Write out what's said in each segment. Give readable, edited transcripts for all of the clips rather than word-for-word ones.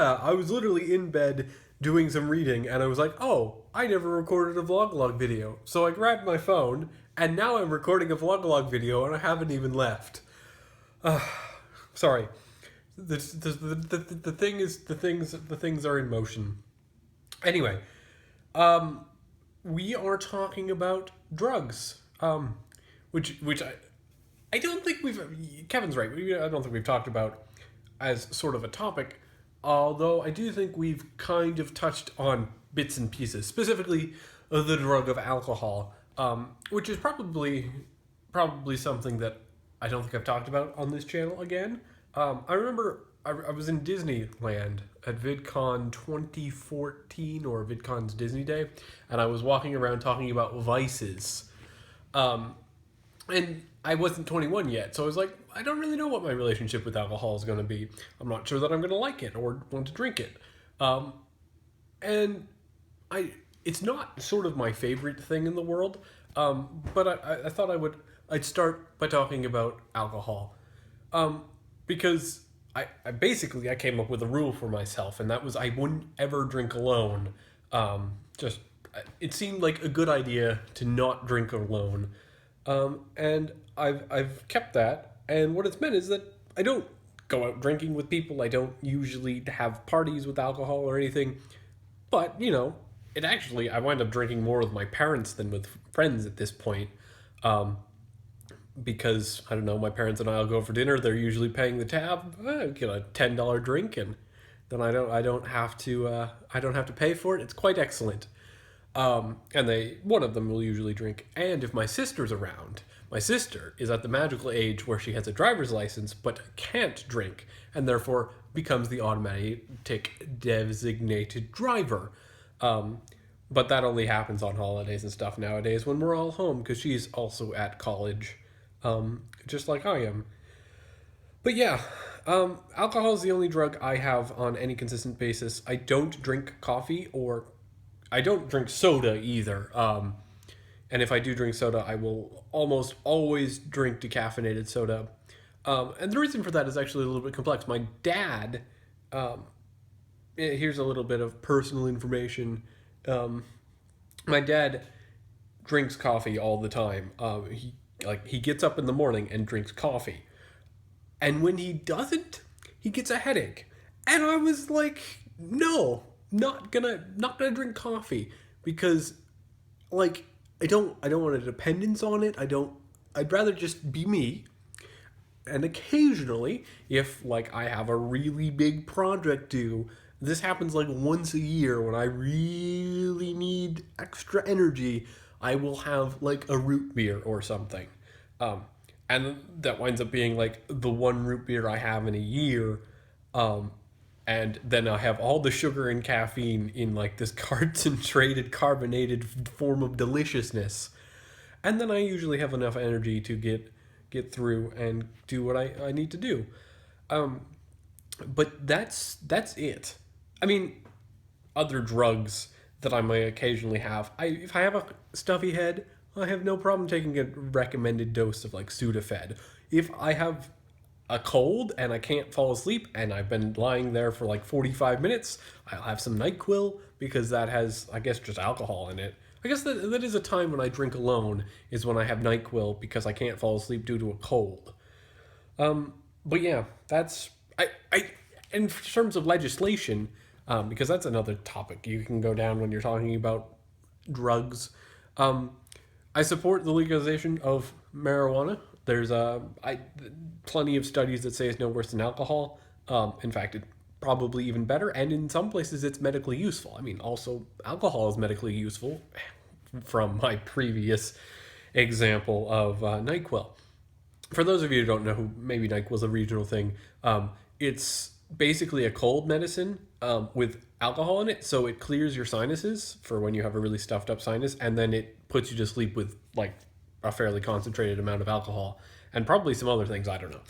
I was literally in bed doing some reading, and I was like, oh, I never recorded a vlog video. So I grabbed my phone, and now I'm recording a vlog video, and I haven't even left. Sorry. The thing is, the things are in motion. Anyway, we are talking about drugs, which I don't think Kevin's right. I don't think we've talked about as sort of a topic, although I do think we've kind of touched on bits and pieces, specifically the drug of alcohol, which is probably something that I don't think I've talked about on this channel again. I remember I was in Disneyland at VidCon 2014 or VidCon's Disney Day, and I was walking around talking about vices. And I wasn't 21 yet, so I was like, I don't really know what my relationship with alcohol is going to be. I'm not sure that I'm going to like it or want to drink it. And it's not sort of my favorite thing in the world, but I thought I'd start by talking about alcohol. Because I came up with a rule for myself, and that was I wouldn't ever drink alone. Just it seemed like a good idea to not drink alone, and I've kept that. And what it's meant is that I don't go out drinking with people. I don't usually have parties with alcohol or anything. But I wind up drinking more with my parents than with friends at this point. Because I don't know, my parents and I'll go for dinner. They're usually paying the tab. I get a $10 drink, and then I don't have to pay for it. It's quite excellent. And one of them will usually drink. And if my sister's around, my sister is at the magical age where she has a driver's license but can't drink, and therefore becomes the automatic designated driver. But that only happens on holidays and stuff nowadays when we're all home, because she's also at college, just like I am. But yeah, alcohol is the only drug I have on any consistent basis. I don't drink coffee, or I don't drink soda either. And if I do drink soda, I will almost always drink decaffeinated soda. And the reason for that is actually a little bit complex. My dad, here's a little bit of personal information. My dad drinks coffee all the time. He gets up in the morning and drinks coffee, and when he doesn't, he gets a headache. And I was like, no, not gonna drink coffee, because I don't want a dependence on it. I'd rather just be me. And occasionally, if I have a really big project due, this happens once a year when I really need extra energy, I will have a root beer or something. And that winds up being the one root beer I have in a year. And then I have all the sugar and caffeine in this concentrated, carbonated form of deliciousness. And then I usually have enough energy to get through and do what I need to do. But that's it. I mean, other drugs that I may occasionally have. If I have a stuffy head, I have no problem taking a recommended dose of Sudafed. If I have a cold and I can't fall asleep and I've been lying there for 45 minutes, I'll have some NyQuil, because that has, I guess, just alcohol in it. I guess that is a time when I drink alone, is when I have NyQuil because I can't fall asleep due to a cold. But yeah, that's in terms of legislation, because that's another topic you can go down when you're talking about drugs. I support the legalization of marijuana. There's plenty of studies that say it's no worse than alcohol. In fact, it's probably even better, and in some places it's medically useful. I mean, also alcohol is medically useful, from my previous example of NyQuil. For those of you who don't know, who maybe NyQuil is a regional thing, it's basically a cold medicine with alcohol in it, so it clears your sinuses for when you have a really stuffed up sinus, and then it puts you to sleep with a fairly concentrated amount of alcohol, and probably some other things, I don't know.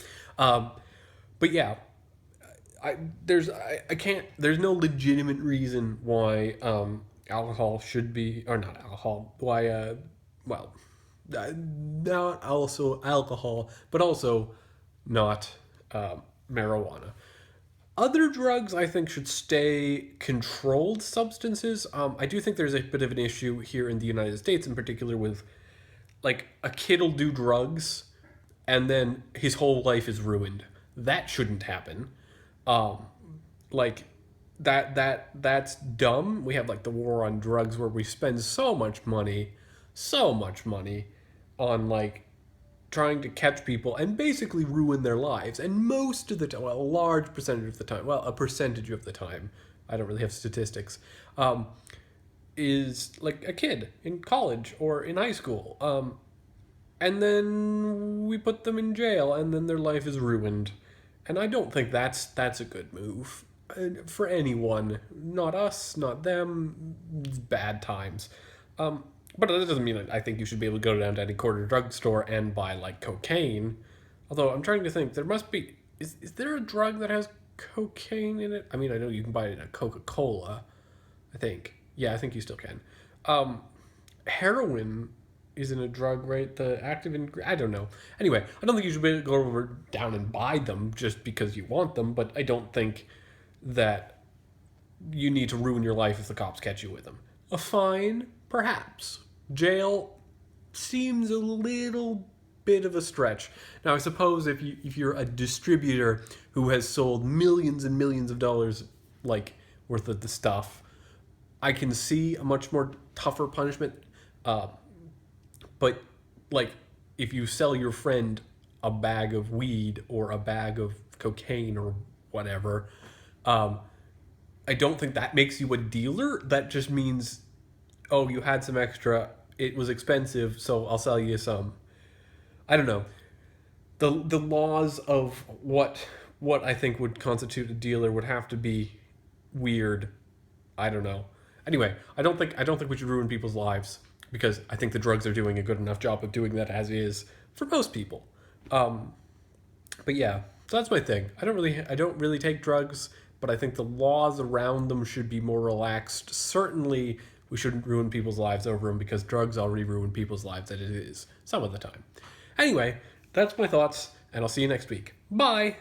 But yeah, there's no legitimate reason why alcohol should be, or not alcohol, why not also alcohol, but also not marijuana. Other drugs, I think, should stay controlled substances. I do think there's a bit of an issue here in the United States, in particular, with like a kid will do drugs, and then his whole life is ruined. That shouldn't happen. Um, like that's dumb. We have like the war on drugs where we spend so much money on like trying to catch people and basically ruin their lives. And most of the time, well, a large percentage of the time, well, a percentage of the time, I don't really have statistics, is like a kid in college or in high school. And then we put them in jail, and then their life is ruined. And I don't think that's a good move for anyone. Not us, not them. Bad times. But that doesn't mean I think you should be able to go down to any corner drugstore and buy like cocaine. Although I'm trying to think, there must be. Is there a drug that has cocaine in it? I mean, I know you can buy it in a Coca-Cola. I think. Yeah, I think you still can. Heroin isn't a drug, right? The active ingredient. I don't know. Anyway, I don't think you should be able to go over down and buy them just because you want them. But I don't think that you need to ruin your life if the cops catch you with them. A fine, perhaps. Jail seems a little bit of a stretch. Now, I suppose if you're a distributor who has sold millions and millions of dollars like worth of the stuff, I can see a much more tougher punishment. But like if you sell your friend a bag of weed or a bag of cocaine or whatever, I don't think that makes you a dealer. That just means, oh, you had some extra. It was expensive, so I'll sell you some. I don't know. The laws of what I think would constitute a dealer would have to be weird. I don't know. Anyway, I don't think we should ruin people's lives because I think the drugs are doing a good enough job of doing that as is for most people. But yeah, so that's my thing. I don't really take drugs, but I think the laws around them should be more relaxed. Certainly, we shouldn't ruin people's lives over them because drugs already ruin people's lives as it is some of the time. Anyway, that's my thoughts, and I'll see you next week. Bye!